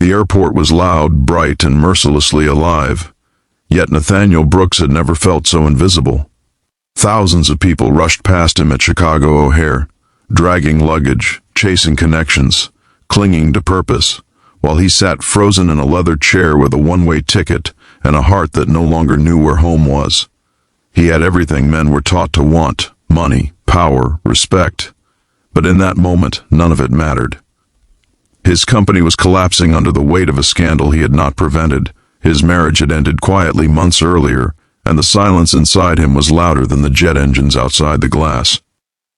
The airport was loud, bright, and mercilessly alive. Yet Nathaniel Brooks had never felt so invisible. Thousands of people rushed past him at Chicago O'Hare, dragging luggage, chasing connections, clinging to purpose, while he sat frozen in a leather chair with a one-way ticket and a heart that no longer knew where home was. He had everything men were taught to want: money, power, respect. But in that moment, none of it mattered. His company was collapsing under the weight of a scandal he had not prevented. His marriage had ended quietly months earlier, and the silence inside him was louder than the jet engines outside the glass.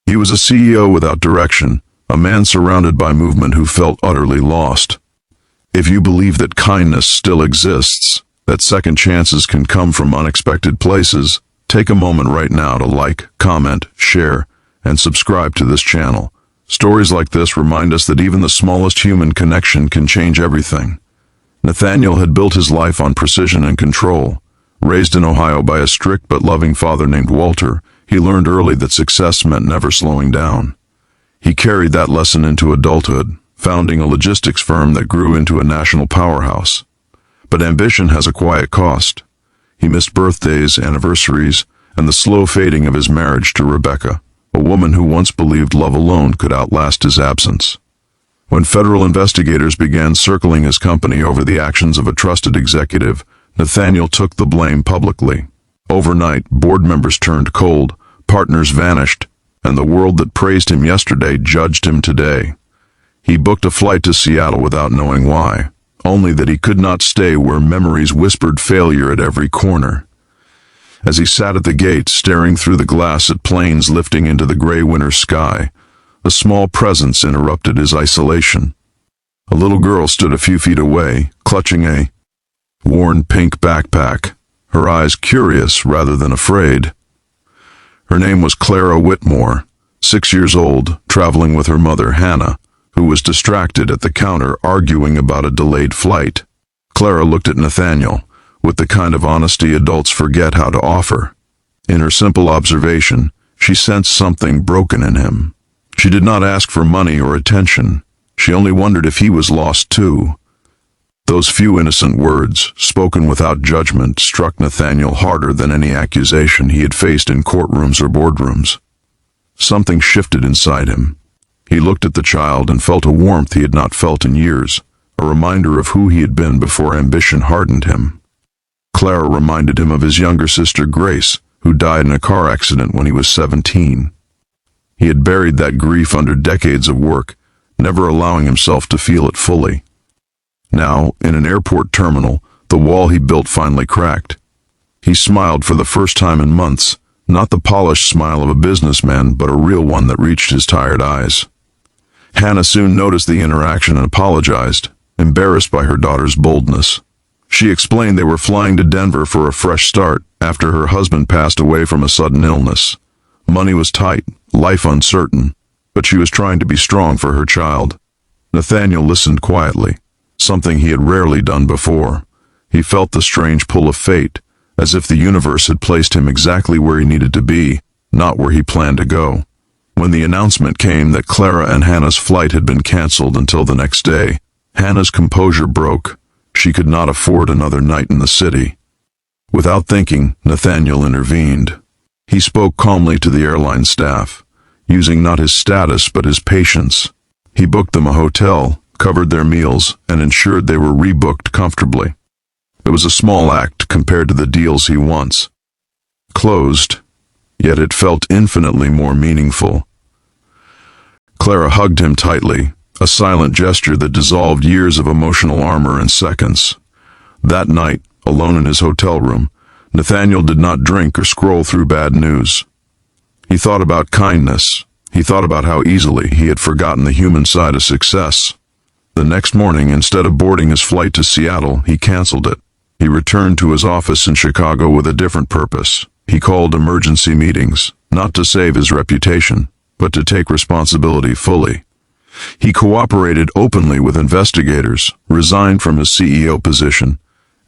He was a CEO without direction, a man surrounded by movement who felt utterly lost. If you believe that kindness still exists, that second chances can come from unexpected places, take a moment right now to like, comment, share, and subscribe to this channel. Stories like this remind us that even the smallest human connection can change everything. Nathaniel had built his life on precision and control. Raised in Ohio by a strict but loving father named Walter, he learned early that success meant never slowing down. He carried that lesson into adulthood, founding a logistics firm that grew into a national powerhouse. But ambition has a quiet cost. He missed birthdays, anniversaries, and the slow fading of his marriage to Rebecca, a woman who once believed love alone could outlast his absence. When federal investigators began circling his company over the actions of a trusted executive, Nathaniel took the blame publicly. Overnight, board members turned cold, partners vanished, and the world that praised him yesterday judged him today. He booked a flight to Seattle without knowing why, only that he could not stay where memories whispered failure at every corner. As he sat at the gate, staring through the glass at planes lifting into the gray winter sky, a small presence interrupted his isolation. A little girl stood a few feet away, clutching a worn pink backpack, her eyes curious rather than afraid. Her name was Clara Whitmore, 6 years old, traveling with her mother, Hannah, who was distracted at the counter arguing about a delayed flight. Clara looked at Nathaniel with the kind of honesty adults forget how to offer. In her simple observation, she sensed something broken in him. She did not ask for money or attention. She only wondered if he was lost too. Those few innocent words, spoken without judgment, struck Nathaniel harder than any accusation he had faced in courtrooms or boardrooms. Something shifted inside him. He looked at the child and felt a warmth he had not felt in years, a reminder of who he had been before ambition hardened him. Clara reminded him of his younger sister Grace, who died in a car accident when he was 17. He had buried that grief under decades of work, never allowing himself to feel it fully. Now, in an airport terminal, the wall he built finally cracked. He smiled for the first time in months, not the polished smile of a businessman, but a real one that reached his tired eyes. Hannah soon noticed the interaction and apologized, embarrassed by her daughter's boldness. She explained they were flying to Denver for a fresh start after her husband passed away from a sudden illness. Money was tight, life uncertain, but she was trying to be strong for her child. Nathaniel listened quietly, something he had rarely done before. He felt the strange pull of fate, as if the universe had placed him exactly where he needed to be, not where he planned to go. When the announcement came that Clara and Hannah's flight had been canceled until the next day, Hannah's composure broke. She could not afford another night in the city. Without thinking, Nathaniel intervened. He spoke calmly to the airline staff, using not his status but his patience. He booked them a hotel, covered their meals, and ensured they were rebooked comfortably. It was a small act compared to the deals he once closed, yet it felt infinitely more meaningful. Clara hugged him tightly, a silent gesture that dissolved years of emotional armor in seconds. That night, alone in his hotel room, Nathaniel did not drink or scroll through bad news. He thought about kindness. He thought about how easily he had forgotten the human side of success. The next morning, instead of boarding his flight to Seattle, he canceled it. He returned to his office in Chicago with a different purpose. He called emergency meetings, not to save his reputation, but to take responsibility fully. He cooperated openly with investigators, resigned from his CEO position,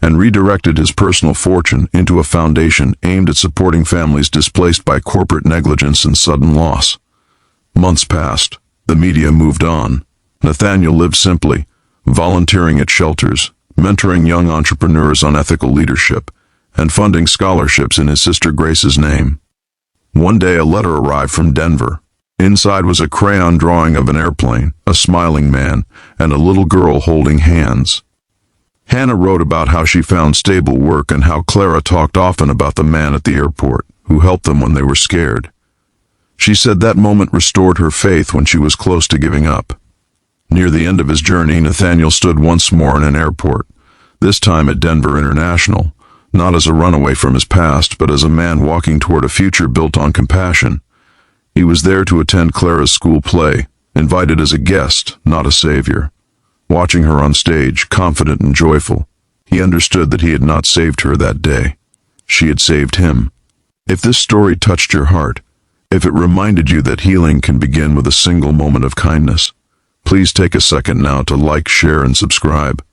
and redirected his personal fortune into a foundation aimed at supporting families displaced by corporate negligence and sudden loss. Months passed. The media moved on. Nathaniel lived simply, volunteering at shelters, mentoring young entrepreneurs on ethical leadership, and funding scholarships in his sister Grace's name. One day a letter arrived from Denver. Inside was a crayon drawing of an airplane, a smiling man, and a little girl holding hands. Hannah wrote about how she found stable work and how Clara talked often about the man at the airport who helped them when they were scared. She said that moment restored her faith when she was close to giving up. Near the end of his journey, Nathaniel stood once more in an airport, this time at Denver International, not as a runaway from his past, but as a man walking toward a future built on compassion. He was there to attend Clara's school play, invited as a guest, not a savior. Watching her on stage, confident and joyful, he understood that he had not saved her that day. She had saved him. If this story touched your heart, if it reminded you that healing can begin with a single moment of kindness, please take a second now to like, share, and subscribe.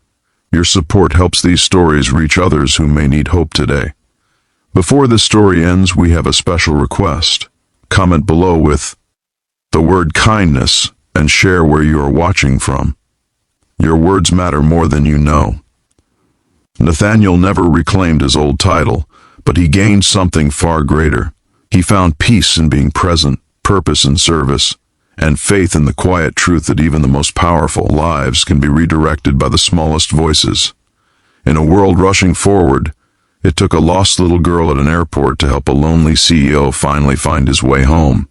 Your support helps these stories reach others who may need hope today. Before this story ends, we have a special request. Comment below with the word kindness and share where you are watching from. Your words matter more than you know. Nathaniel never reclaimed his old title, but he gained something far greater. He found peace in being present, purpose in service, and faith in the quiet truth that even the most powerful lives can be redirected by the smallest voices. In a world rushing forward, it took a lost little girl at an airport to help a lonely CEO finally find his way home.